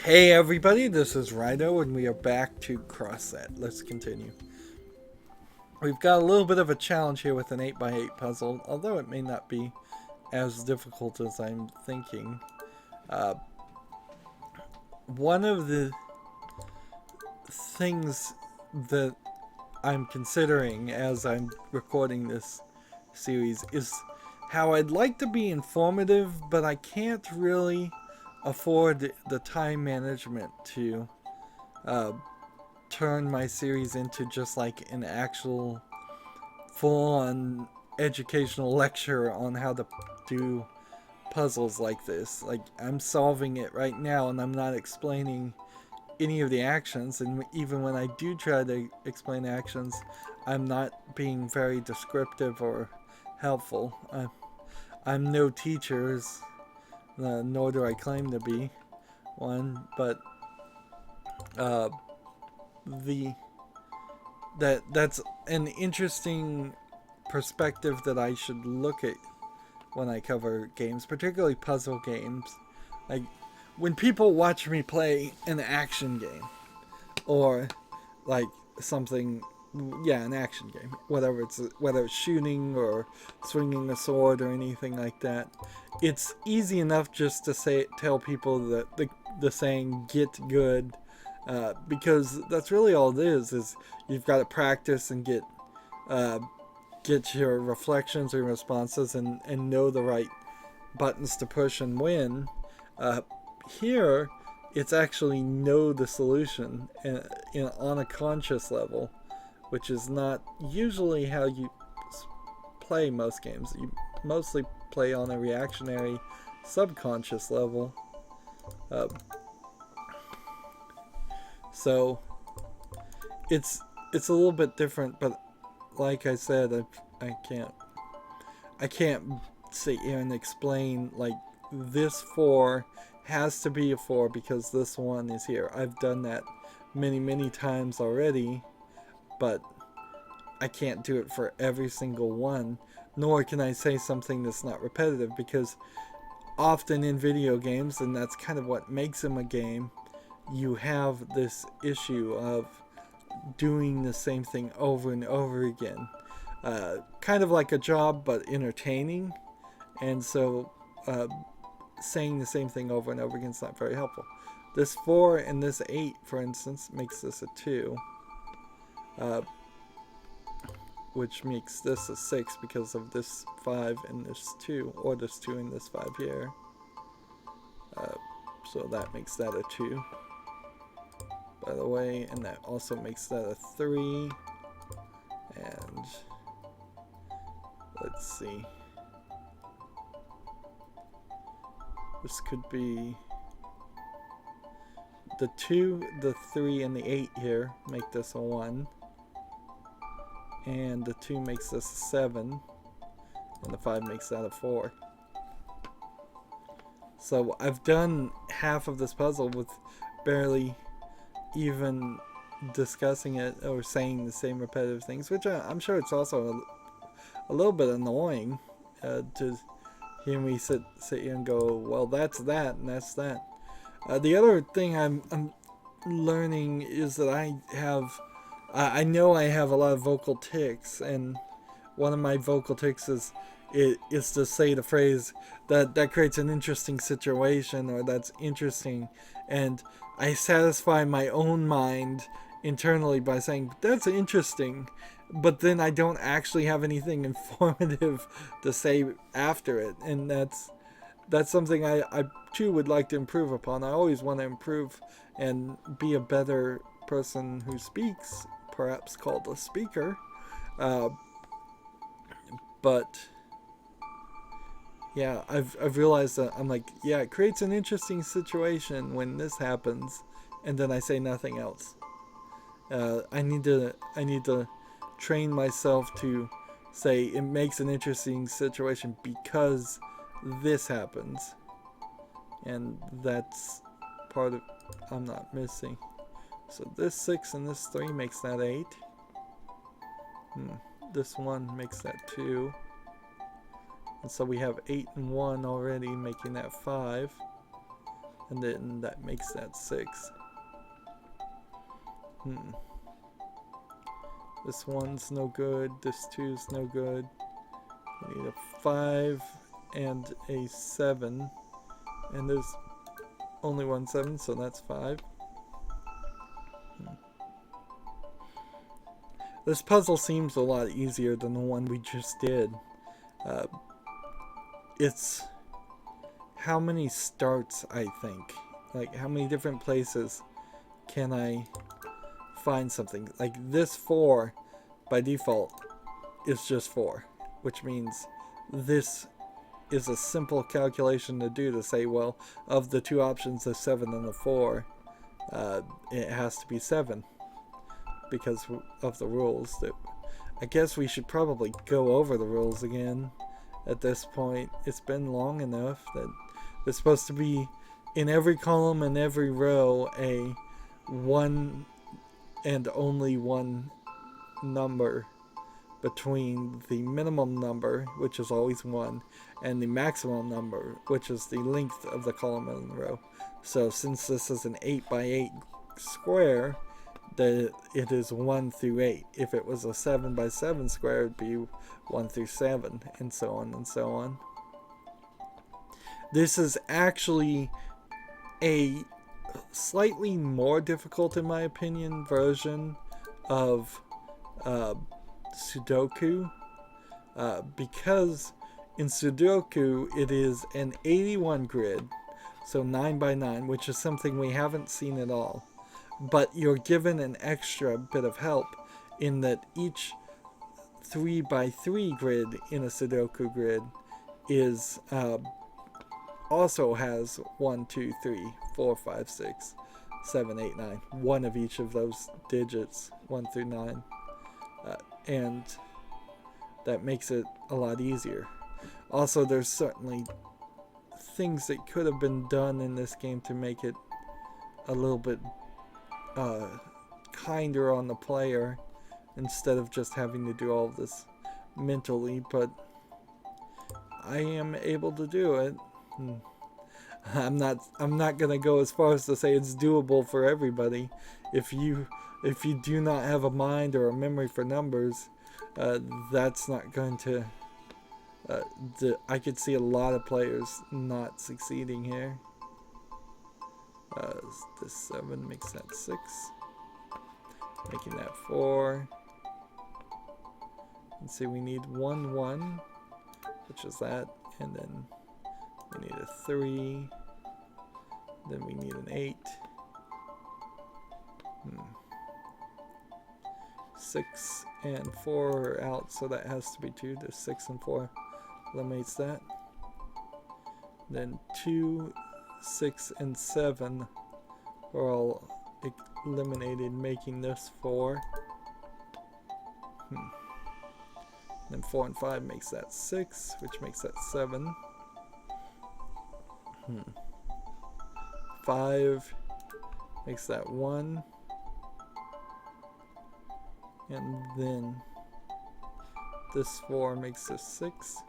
Hey everybody, this is Rydo and we are back to cross set. Let's continue. We've got a little bit of a challenge here with an 8x8 puzzle, although it may not be as difficult as I'm thinking. Uh, One of the things that I'm considering as I'm recording this series is how I'd like to be informative, but I can't really afford the time management to uh, turn my series into just like an actual full-on educational lecture on how to do puzzles like this. Like, I'm solving it right now and I'm not explaining any of the actions, and even when I do try to explain actions, I'm not being very descriptive or helpful. I'm no teacher, nor do I claim to be one, but uh, the that's an interesting perspective that I should look at when I cover games, particularly puzzle games. Like, when people watch me play an action game or like something, yeah, an action game, whether it's shooting or swinging a sword or anything like that, it's easy enough just to tell people that the saying "get good," because that's really all it is you've got to practice and uh, get your reflections or responses and know the right buttons to push and win. Uh, Here, it's actually know the solution on a conscious level, which is not usually how you play most games. You mostly play on a reactionary, subconscious level. Uh, so it's a little bit different, but like I said, I can't sit here and explain like this 4 has to be a 4 because this one is here. I've done that many times already, but I can't do it for every single one, nor can I say something that's not repetitive, because often in video games, and that's kind of what makes them a game, you have this issue of doing the same thing over and over again. Kind of like a job, but entertaining. And so saying the same thing over and over again is not very helpful. This 4 and this 8, for instance, makes this a 2. Which makes this a 6 because of this 5 and this 2, or this 2 and this 5 here. So that makes that a 2, by the way, and that also makes that a 3. And let's see. This could be the 2, the 3, and the 8 here make this a 1. And the 2 makes this a 7. And the 5 makes that a 4. So I've done half of this puzzle with barely even discussing it or saying the same repetitive things, which I'm sure it's also a little bit annoying to hear me sit here and go, well, that's that and that's that. The other thing I'm learning is that I know I have a lot of vocal tics, and one of my vocal tics is to say the phrase that creates an interesting situation, or that's interesting, and I satisfy my own mind internally by saying that's interesting, but then I don't actually have anything informative to say after it, and that's something I too would like to improve upon. I always want to improve and be a better person who speaks, perhaps called a speaker. But yeah, I've realized that I'm like, yeah, it creates an interesting situation when this happens, and then I say nothing else. I need to train myself to say it makes an interesting situation because this happens, and that's part of I'm not missing. So this 6 and this 3 makes that 8. This 1 makes that 2. And so we have 8 and 1 already, making that 5. And then that makes that 6. This one's no good. This 2's no good. We need a 5 and a 7. And there's only one 7, so that's 5. This puzzle seems a lot easier than the one we just did. It's how many starts, I think. Like, how many different places can I find something? Like, this 4, by default, is just 4. Which means this is a simple calculation to do to say, well, of the 2 options, the 7 and the 4, it has to be 7. Because of the rules. That I guess we should probably go over the rules again at this point. It's been long enough that there's supposed to be in every column and every row a 1 and only 1 number between the minimum number, which is always 1, and the maximum number, which is the length of the column and the row. So since this is an 8 by 8 square, that it is 1 through 8. If it was a 7 by 7 square, it would be 1 through 7, and so on and so on. This is actually a slightly more difficult, in my opinion, version of Sudoku, because in Sudoku it is an 81 grid, so 9 by 9, which is something we haven't seen at all. But you're given an extra bit of help in that each 3 by 3 grid in a Sudoku grid is also has 1, 2, 3, 4, 5, 6, 7, 8, 9. One of each of those digits, 1 through 9. And that makes it a lot easier. Also, there's certainly things that could have been done in this game to make it a little bit kinder on the player instead of just having to do all of this mentally, but I am able to do it. I'm not gonna go as far as to say it's doable for everybody. If you do not have a mind or a memory for numbers, that's not going to I could see a lot of players not succeeding here. This 7 makes that 6, making that 4. And see, we need 1, 1, which is that, and then we need a 3, then we need an 8. 6 and 4 are out, so that has to be 2. There's 6 and 4 eliminates that. Then 2, 6, and 7 are all eliminated, making this 4. Then 4 and 5 makes that 6, which makes that 7. 5 makes that 1. And then this 4 makes this 6.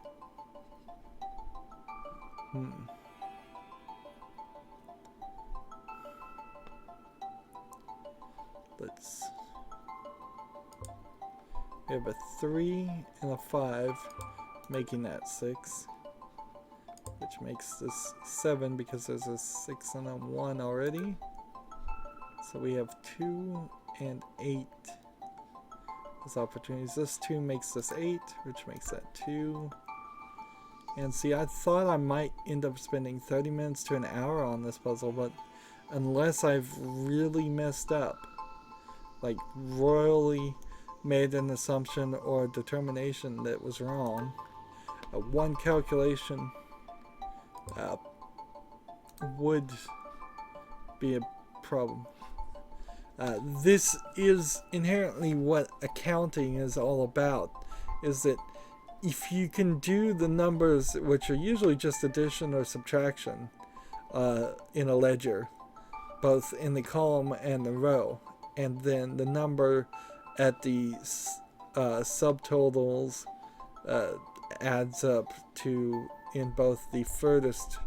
We have a 3 and a 5, making that 6, which makes this 7 because there's a 6 and a 1 already. So we have 2 and 8 as opportunities. This 2 makes this 8, which makes that 2. And see, I thought I might end up spending 30 minutes to an hour on this puzzle, but unless I've really messed up, like royally made an assumption or a determination that was wrong, one calculation would be a problem. This is inherently what accounting is all about, is that if you can do the numbers, which are usually just addition or subtraction, in a ledger, both in the column and the row, and then the number at the subtotals adds up to in both the furthest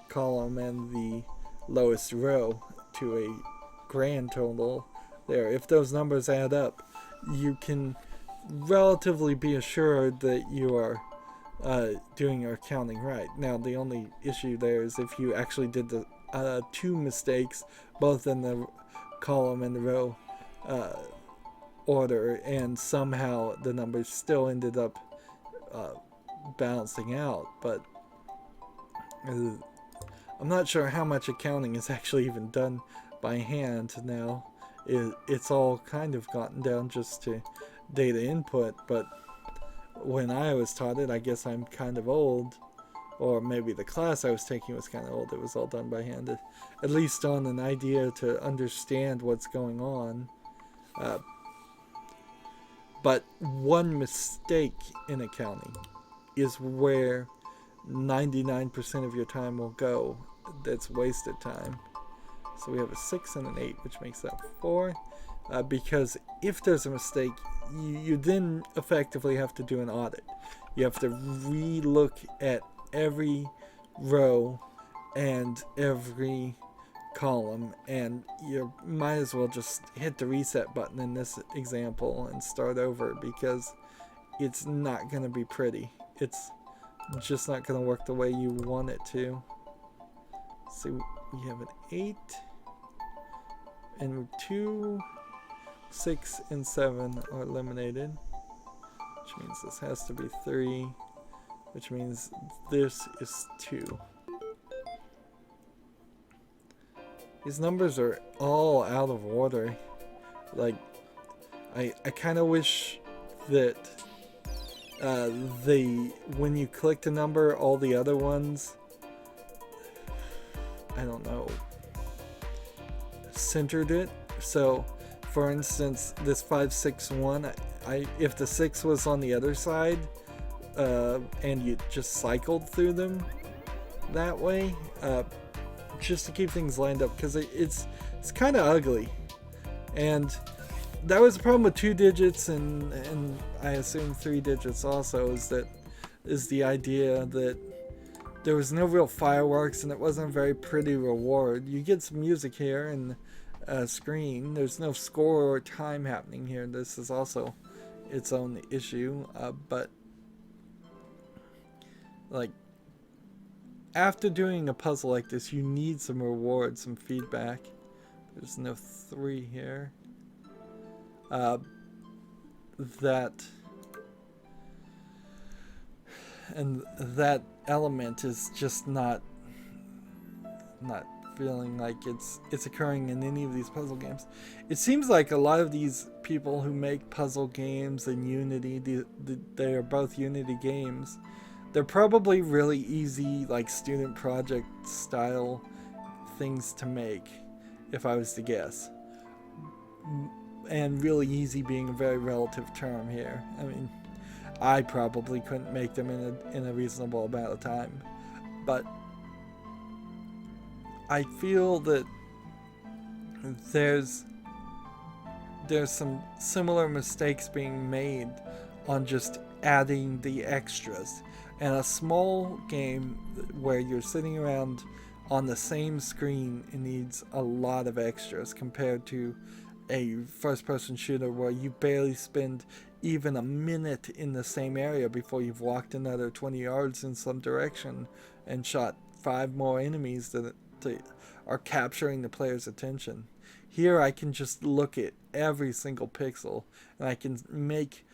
column and the lowest row to a grand total there. If those numbers add up, you can relatively be assured that you are doing your counting right. Now, the only issue there is if you actually did the two mistakes, both in the column and the row order, and somehow the numbers still ended up balancing out. But I'm not sure how much accounting is actually even done by hand now. It's all kind of gotten down just to data input, but when I was taught it, I guess I'm kind of old, or maybe the class I was taking was kind of old. It was all done by hand, at least on an idea to understand what's going on. But one mistake in accounting is where 99% of your time will go. That's wasted time. So we have a 6 and an 8, which makes that 4. Because if there's a mistake, you then effectively have to do an audit. You have to re-look at every row and every column, and you might as well just hit the reset button in this example and start over, because it's not going to be pretty. It's just not going to work the way you want it to. So we have an 8 and 2, 6 and 7 are eliminated, which means this has to be 3, which means this is 2. These numbers are all out of order. Like, I kind of wish that when you click the number, all the other ones, I don't know, centered it. So for instance, this 561, if the 6 was on the other side, and you just cycled through them that way, just to keep things lined up, because it's kind of ugly. And that was the problem with 2 digits and I assume 3 digits also, is the idea that there was no real fireworks and it wasn't a very pretty reward. You get some music here and a screen. There's no score or time happening here. This is also its own issue. But like, after doing a puzzle like this, you need some reward, some feedback. There's no 3 here. That element is just not feeling like it's occurring in any of these puzzle games. It seems like a lot of these people who make puzzle games in Unity, they are both Unity games. They're probably really easy, like student project style things to make, if I was to guess. And really easy being a very relative term here. I mean, I probably couldn't make them in a reasonable amount of time, but I feel that there's some similar mistakes being made on just adding the extras. And a small game where you're sitting around on the same screen, it needs a lot of extras compared to a first-person shooter where you barely spend even a minute in the same area before you've walked another 20 yards in some direction and shot 5 more enemies that are capturing the player's attention. Here I can just look at every single pixel and I can make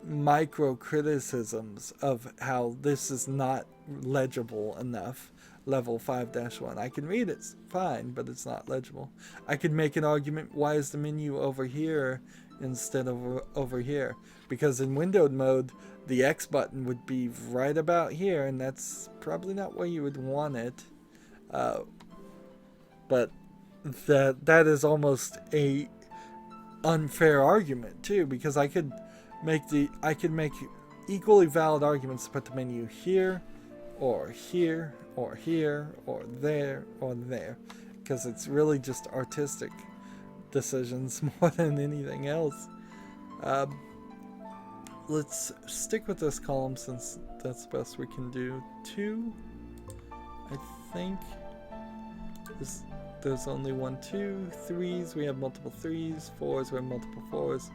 micro criticisms of how this is not legible enough. Level 5-1. I can read it fine, but it's not legible. I could make an argument, why is the menu over here instead of over here? Because in windowed mode, the X button would be right about here, and that's probably not where you would want it. But that is almost a unfair argument too, because I could make equally valid arguments to put the menu here, or here, or here, or there, because it's really just artistic decisions more than anything else. Let's stick with this column since that's the best we can do. 2, I think. There's only 1, 2, 3s. We have multiple 3s, 4s. We have multiple 4s,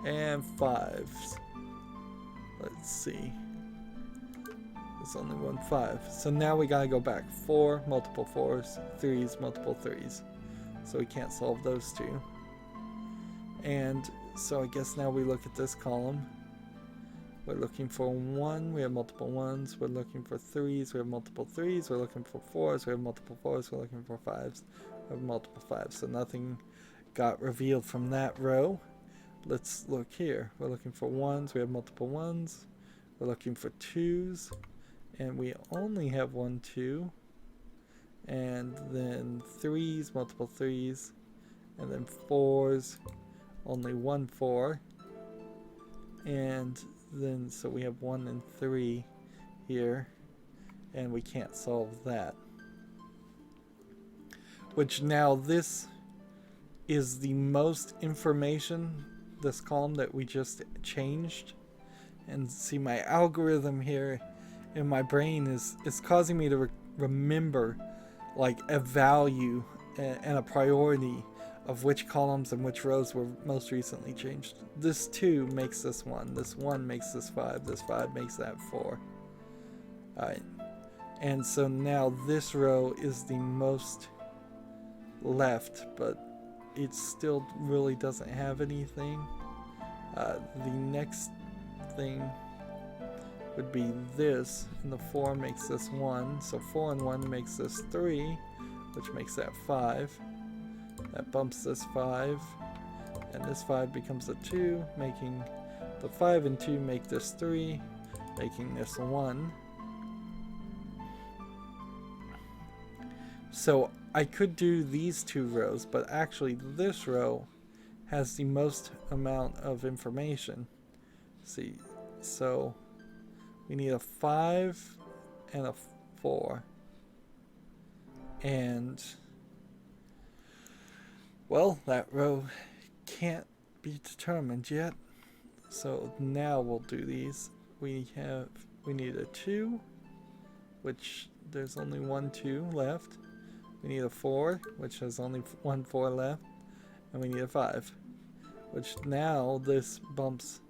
and 5s. Let's see. There's only 1 5. So now we gotta go back. 4, multiple 4s, 3s, multiple 3s. So we can't solve those two. And so I guess now we look at this column. We're looking for 1, we have multiple 1s. We're looking for 3s, we have multiple 3s. We're looking for 4s, we have multiple 4s. We're looking for 5s, we have multiple 5s. So nothing got revealed from that row. Let's look here. We're looking for 1s, we have multiple 1s. We're looking for 2s, and we only have 1, 2. And then 3s, multiple 3s. And then 4s, only 1 4. And then so we have 1 and 3 here, and we can't solve that. Which now this is the most information, this column that we just changed. And see, my algorithm here in my brain is causing me to remember like a value and a priority of which columns and which rows were most recently changed. This 2 makes this 1. This 1 makes this 5. This 5 makes that 4. Alright. And so now this row is the most left, but it still really doesn't have anything. The next thing would be this, and the 4 makes this 1. So 4 and 1 makes this 3, which makes that 5. That bumps this 5, and this 5 becomes a 2, making the 5 and 2 make this 3, making this 1. So I could do these 2 rows, but actually this row has the most amount of information. See, so we need a 5 and a 4, and well, that row can't be determined yet. So now we'll do these. We need a 2, which there's only 1 2 left. We need a 4, which has only 1 4 left. And we need a 5, which now this bumps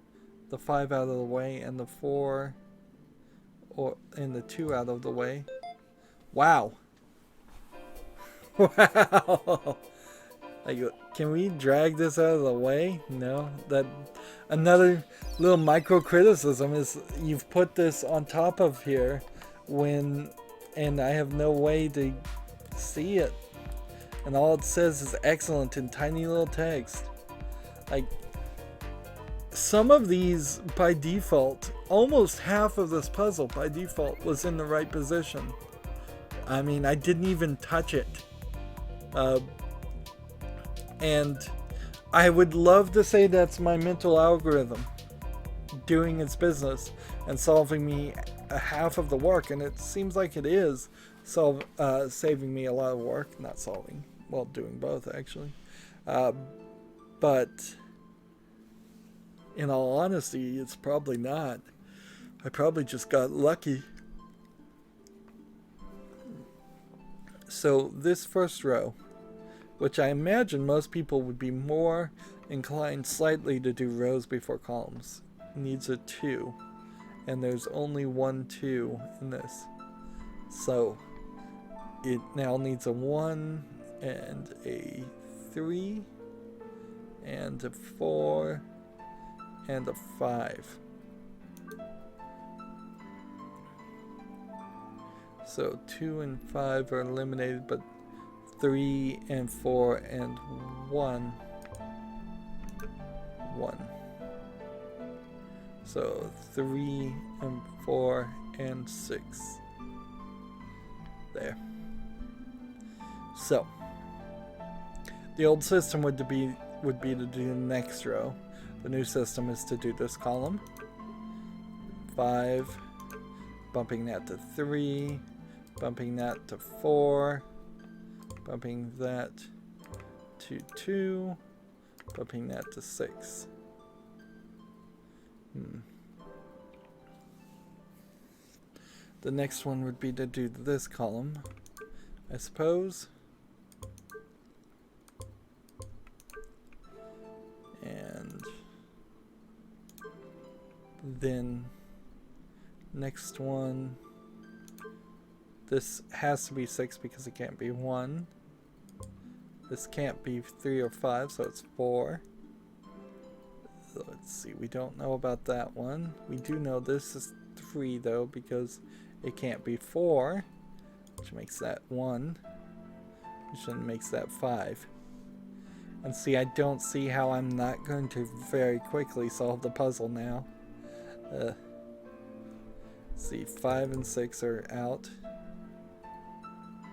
the 5 out of the way and the 4 and the 2 out of the way. Wow. Wow. Like, can we drag this out of the way? No. That another little micro criticism is you've put this on top of here and I have no way to see it, and all it says is excellent in tiny little text. Like, some of these by default, almost half of this puzzle by default was in the right position. I mean, I didn't even touch it. And I would love to say that's my mental algorithm doing its business and solving me a half of the work, and it seems like it is saving me a lot of work. Not solving, well, doing both actually. But in all honesty, it's probably not. I probably just got lucky. So this first row, which I imagine most people would be more inclined slightly to do rows before columns, needs a 2, and there's only 1 2 in this. So it now needs a 1 and a 3 and a 4 and a 5. So 2 and 5 are eliminated, but 3 and 4 and 1. So 3 and 4 and 6. There. So the old system would be to do the next row. The new system is to do this column. 5, bumping that to 3, bumping that to 4, bumping that to 2, bumping that to 6. The next one would be to do this column, I suppose. Then next one, this has to be 6 because it can't be 1. This can't be 3 or 5, so it's 4. So let's see, we don't know about that one. We do know this is 3 though, because it can't be 4, which makes that 1, which then makes that 5. And see, I don't see how I'm not going to very quickly solve the puzzle now. Let's see, 5 and 6 are out.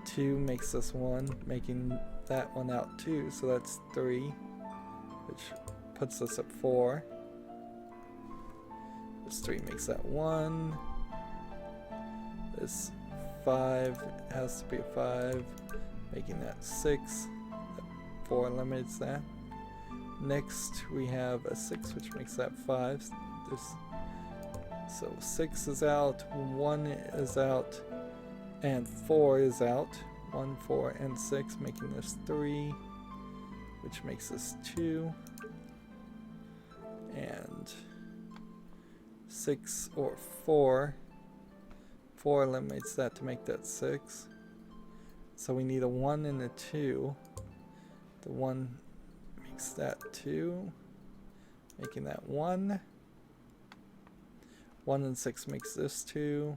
2 makes this 1, making that one out too, so that's 3, which puts us at 4. This 3 makes that 1. This 5 has to be a 5, making that 6. 4 eliminates that. Next we have a 6, which makes that 5. So 6 is out, 1 is out, and 4 is out. 1, 4, and 6, making this 3, which makes this 2. And 6 or 4. 4 eliminates that to make that 6. So we need a 1 and a 2. The 1 makes that 2, making that 1. 1 and 6 makes this 2.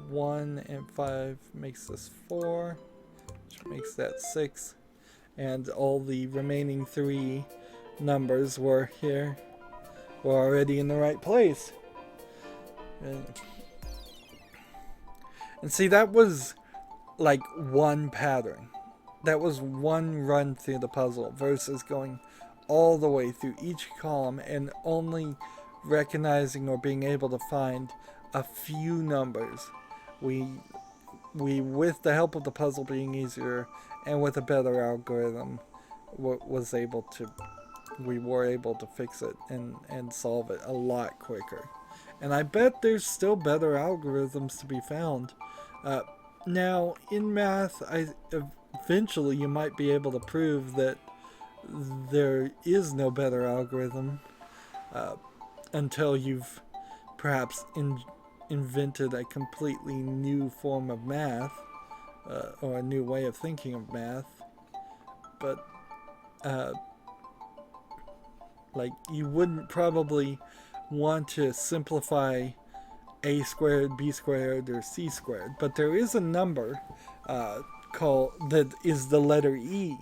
1 and 5 makes this 4, which makes that 6. And all the remaining 3 numbers were already in the right place. And see, that was like one pattern. That was one run through the puzzle versus going all the way through each column and only recognizing or being able to find a few numbers. We with the help of the puzzle being easier and with a better algorithm, we were able to fix it and solve it a lot quicker. And I bet there's still better algorithms to be found. Now, in math, eventually you might be able to prove that there is no better algorithm until you've perhaps invented a completely new form of math or a new way of thinking of math. But like, you wouldn't probably want to simplify a squared, b squared, or c squared, but there is a number that is the letter E,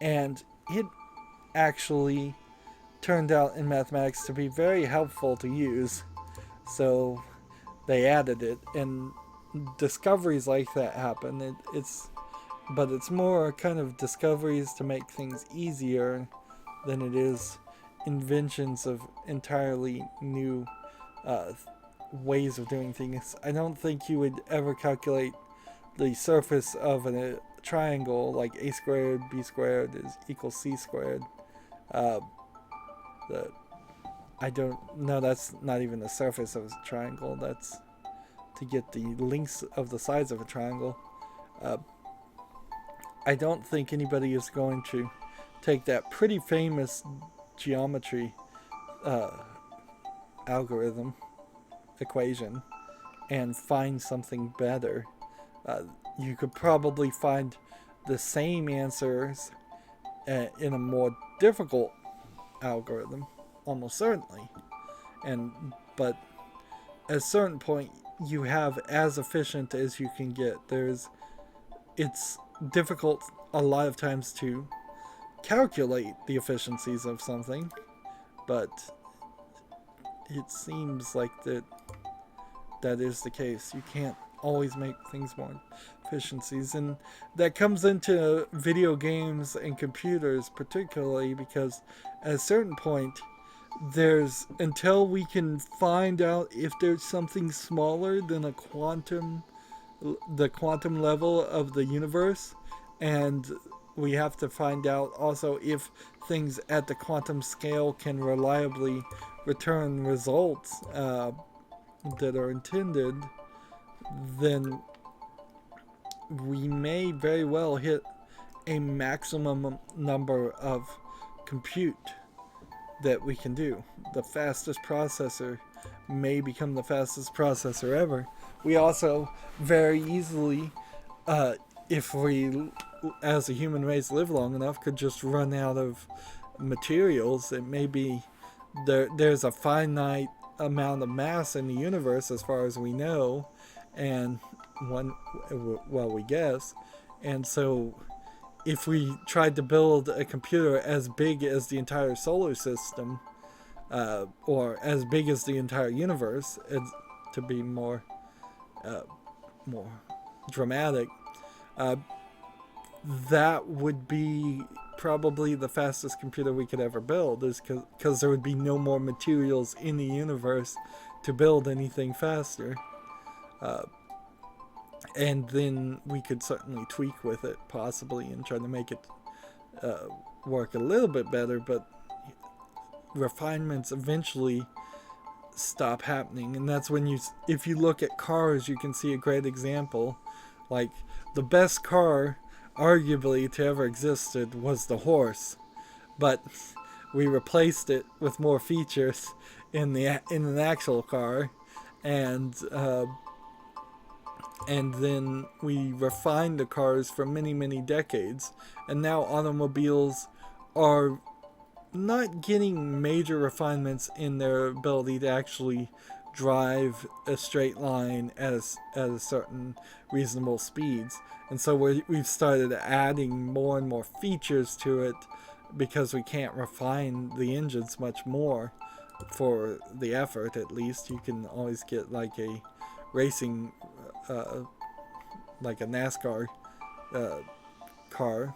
and it actually turned out in mathematics to be very helpful to use, so they added it, and discoveries like that happen. But it's more kind of discoveries to make things easier than it is inventions of entirely new ways of doing things. I don't think you would ever calculate the surface of a triangle like a squared b squared is equals c squared. I don't know, that's not even the surface of a triangle. That's to get the lengths of the sides of a triangle. I don't think anybody is going to take that pretty famous geometry algorithm equation and find something better. You could probably find the same answers in a more difficult algorithm, almost certainly. But at a certain point, you have as efficient as you can get. It's difficult a lot of times to calculate the efficiencies of something, but it seems like that is the case. You can't always make things more efficiencies, and that comes into video games and computers particularly, because at a certain point until we can find out if there's something smaller than the quantum level of the universe, and we have to find out also if things at the quantum scale can reliably return results that are intended, then we may very well hit a maximum number of compute that we can do. The fastest processor may become the fastest processor ever. We also very easily, if we as a human race live long enough, could just run out of materials. It may be there's a finite amount of mass in the universe as far as we know, and we guess, and so if we tried to build a computer as big as the entire solar system, or as big as the entire universe, to be more more dramatic, that would be probably the fastest computer we could ever build, is because there would be no more materials in the universe to build anything faster. And then we could certainly tweak with it, possibly, and try to make it work a little bit better, but refinements eventually stop happening. And that's when if you look at cars, you can see a great example. Like, the best car arguably to ever existed was the horse, but we replaced it with more features in an actual car, and then we refined the cars for many, many decades, and now automobiles are not getting major refinements in their ability to actually drive a straight line at a certain reasonable speeds. And so we've started adding more and more features to it because we can't refine the engines much more for the effort. At least you can always get like a racing, like a NASCAR car,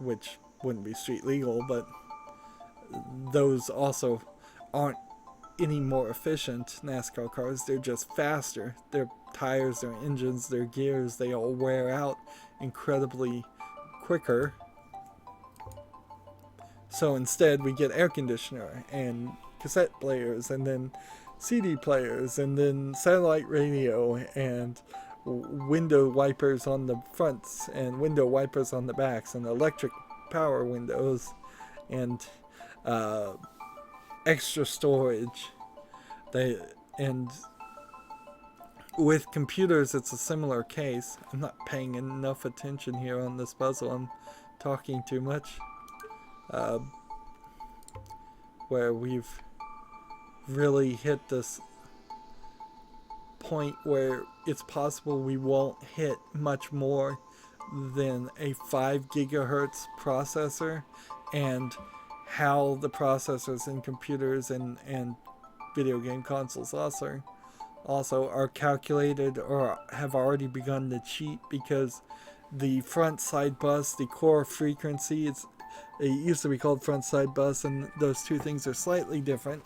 which wouldn't be street legal, but those also aren't any more efficient. NASCAR cars, they're just faster. Their tires, their engines, their gears, they all wear out incredibly quicker. So instead we get air conditioner and cassette players, and then CD players, and then satellite radio, and window wipers on the fronts and window wipers on the backs, and electric power windows, and extra storage. And with computers, it's a similar case. I'm not paying enough attention here on this puzzle. I'm talking too much. Where we've really hit this point where it's possible we won't hit much more than a 5 gigahertz processor, and how the processors in computers and video game consoles also are calculated or have already begun to cheat, because the front side bus, the core frequency, it used to be called front side bus, and those two things are slightly different.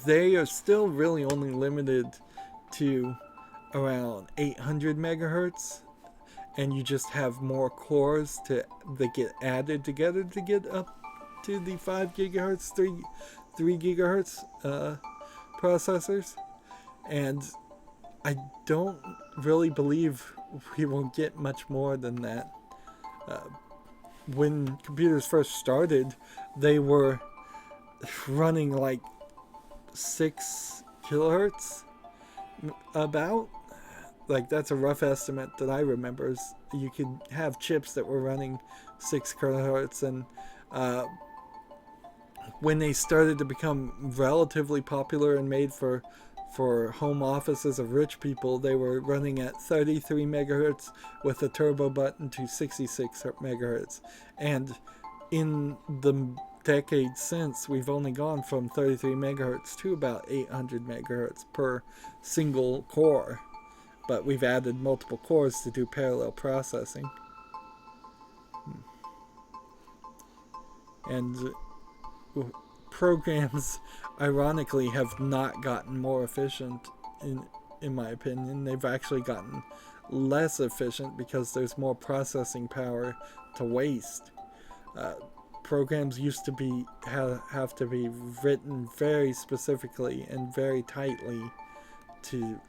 They are still really only limited to around 800 megahertz, and you just have more cores that get added together to get up to the 5 gigahertz, 3 gigahertz processors. And I don't really believe we will get much more than that. When computers first started, they were running like 6 kilohertz, about. Like, that's a rough estimate that I remember. You could have chips that were running 6 kilohertz, and when they started to become relatively popular and made for home offices of rich people, they were running at 33 megahertz with a turbo button to 66 megahertz. And in the decades since, we've only gone from 33 megahertz to about 800 megahertz per single core. But we've added multiple cores to do parallel processing. And programs, ironically, have not gotten more efficient, in my opinion. They've actually gotten less efficient because there's more processing power to waste. Programs used to have to be written very specifically and very tightly to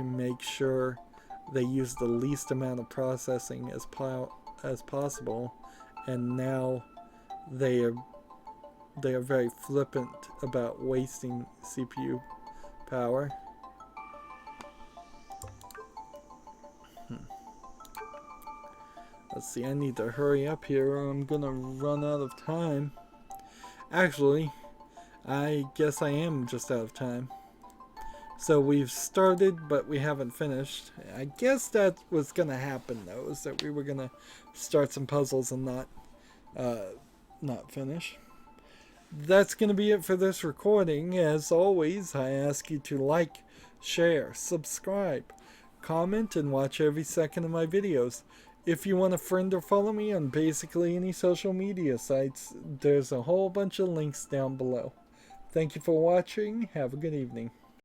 make sure they use the least amount of processing as possible, and now they are very flippant about wasting CPU power. Let's see, I need to hurry up here or I'm gonna run out of time. Actually, I guess I am just out of time. So we've started, but we haven't finished. I guess that was gonna happen though, is that we were gonna start some puzzles and not finish. That's gonna be it for this recording. As always, I ask you to like, share, subscribe, comment, and watch every second of my videos. If you want to friend or follow me on basically any social media sites, there's a whole bunch of links down below. Thank you for watching. Have a good evening.